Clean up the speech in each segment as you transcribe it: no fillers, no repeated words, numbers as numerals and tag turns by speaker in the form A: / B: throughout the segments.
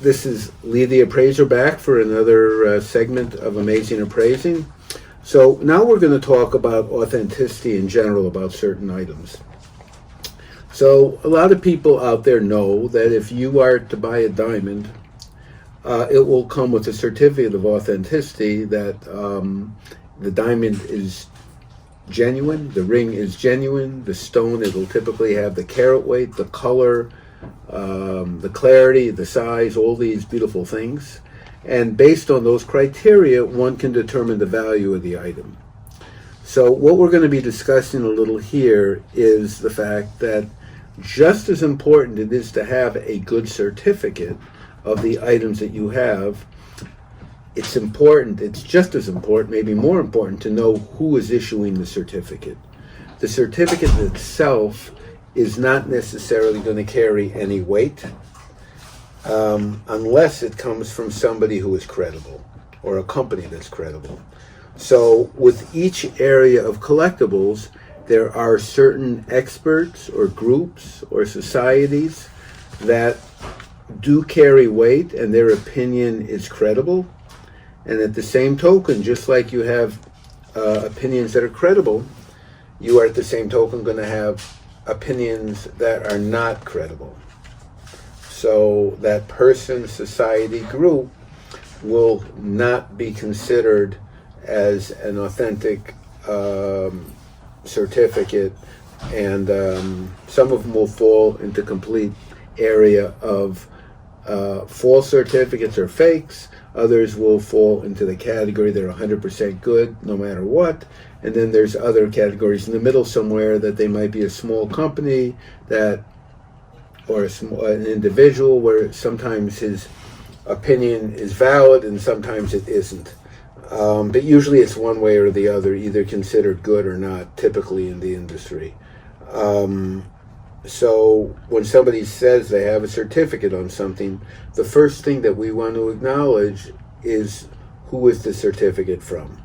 A: This is Lee the Appraiser back for another segment of Amazing Appraising. So now we're going to talk about authenticity in general about certain items. So a lot of people out there know that if you are to buy a diamond, it will come with a certificate of authenticity that the diamond is genuine, the ring is genuine, the stone, it'll typically have the carat weight, the color, the clarity, the size, all these beautiful things. And based on those criteria, one can determine the value of the item. So what we're going to be discussing a little here is the fact that just as important it is to have a good certificate of the items that you have, it's just as important, maybe more important, to know who is issuing the certificate. The certificate itself is not necessarily going to carry any weight unless it comes from somebody who is credible or a company that's credible. So with each area of collectibles, there are certain experts or groups or societies that do carry weight and their opinion is credible. And at the same token, just like you have opinions that are credible, you are at the same token going to have opinions that are not credible. So that person, society, group will not be considered as an authentic certificate, and some of them will fall into complete area of false certificates or fakes. Others will fall into the category that are 100% good no matter what. And then there's other categories in the middle somewhere that they might be a small company that, or an individual where sometimes his opinion is valid and sometimes it isn't. But usually it's one way or the other, either considered good or not, typically in the industry. So when somebody says they have a certificate on something, the first thing that we want to acknowledge is who is the certificate from.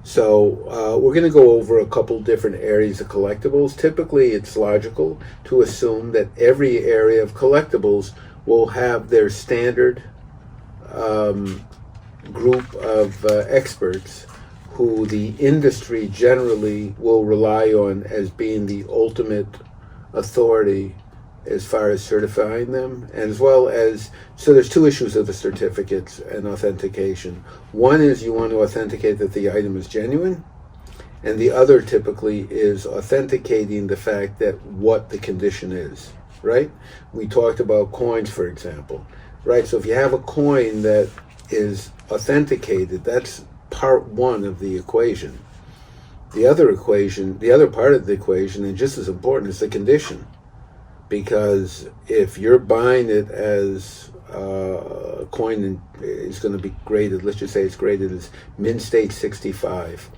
A: So we're going to go over a couple different areas of collectibles. Typically, it's logical to assume that every area of collectibles will have their standard group of experts who the industry generally will rely on as being the ultimate authority as far as certifying them, and as well as, so there's two issues of the certificates and authentication. One is you want to authenticate that the item is genuine, and the other typically is authenticating the fact that what the condition is, right? We talked about coins, for example, right? So if you have a coin that is authenticated, that's part one of the equation. The other part of the equation, and just as important, is the condition. Because if you're buying it as a coin is going to be graded, let's just say it's graded as mint state 65.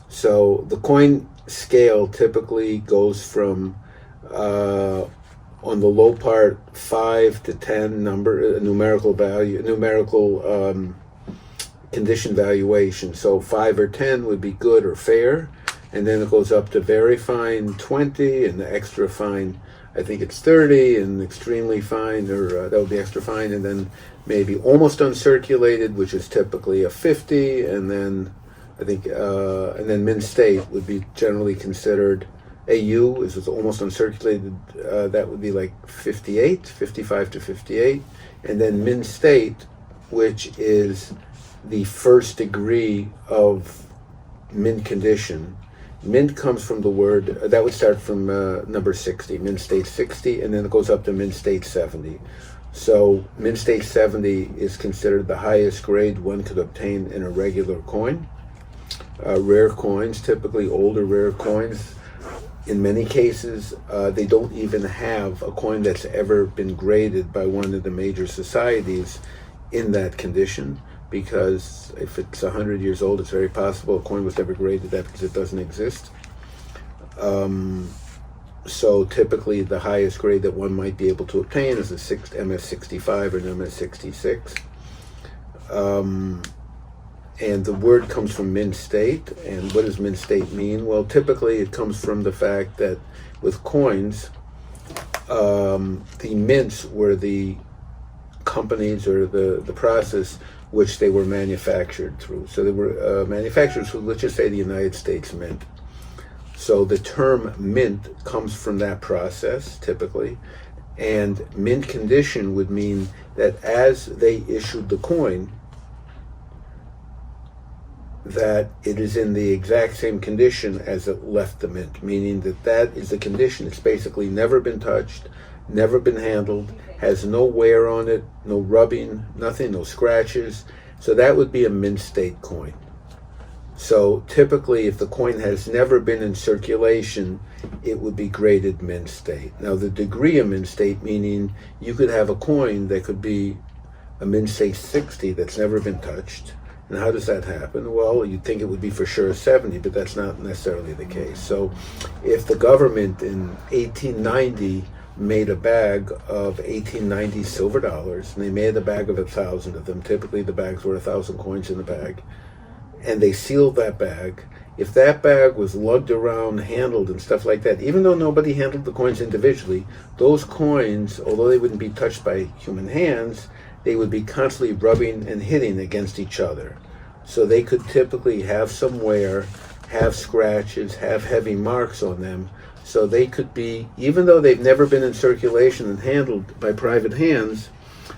A: So the coin scale typically goes from, on the low part, 5 to 10 numerical condition valuation. So 5 or 10 would be good or fair, and then it goes up to very fine 20, and the extra fine, I think it's 30, and extremely fine, or that would be extra fine, and then maybe almost uncirculated, which is typically a 50, and then I think, and then mint state would be generally considered. AU is almost uncirculated, that would be like 55 to 58, and then mint state, which is the first degree of mint condition. Mint comes from the word, that would start from number 60, mint state 60, and then it goes up to mint state 70. So mint state 70 is considered the highest grade one could obtain in a regular coin. Rare coins, typically older rare coins, in many cases, they don't even have a coin that's ever been graded by one of the major societies in that condition, because if it's 100 years old, it's very possible a coin was never graded that because it doesn't exist. So typically the highest grade that one might be able to obtain is a MS65 or an MS66. And the word comes from mint state. And what does mint state mean? Well, typically it comes from the fact that with coins, the mints were the companies or the process which they were manufactured through. So they were manufactured through, let's just say, the United States Mint. So the term mint comes from that process, typically. And mint condition would mean that as they issued the coin, that it is in the exact same condition as it left the mint, meaning that that is the condition. It's basically never been touched, never been handled, has no wear on it, no rubbing, nothing, no scratches. So that would be a mint state coin. So typically, if the coin has never been in circulation, it would be graded mint state. Now, the degree of mint state, meaning you could have a coin that could be a mint state 60 that's never been touched. And how does that happen? Well, you'd think it would be for sure 70, but that's not necessarily the case. So if the government in 1890 made a bag of 1890 silver dollars, and they made a bag of 1,000 of them, typically the bags were 1,000 coins in the bag, and they sealed that bag, if that bag was lugged around, handled, and stuff like that, even though nobody handled the coins individually, those coins, although they wouldn't be touched by human hands, they would be constantly rubbing and hitting against each other. So they could typically have some wear, have scratches, have heavy marks on them. So they could be, even though they've never been in circulation and handled by private hands,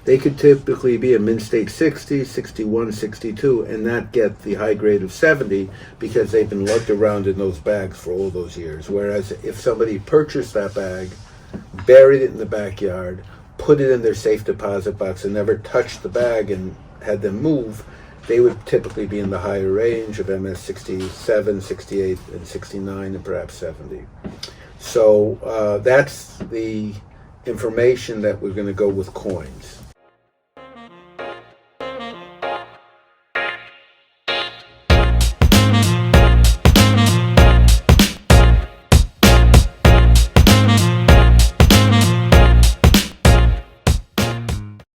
A: they could typically be a mint state 60, 61, 62, and not get the high grade of 70 because they've been lugged around in those bags for all those years. Whereas if somebody purchased that bag, buried it in the backyard, put it in their safe deposit box and never touched the bag and had them move, they would typically be in the higher range of MS 67, 68, and 69, and perhaps 70. So that's the information that we're going to go with coins.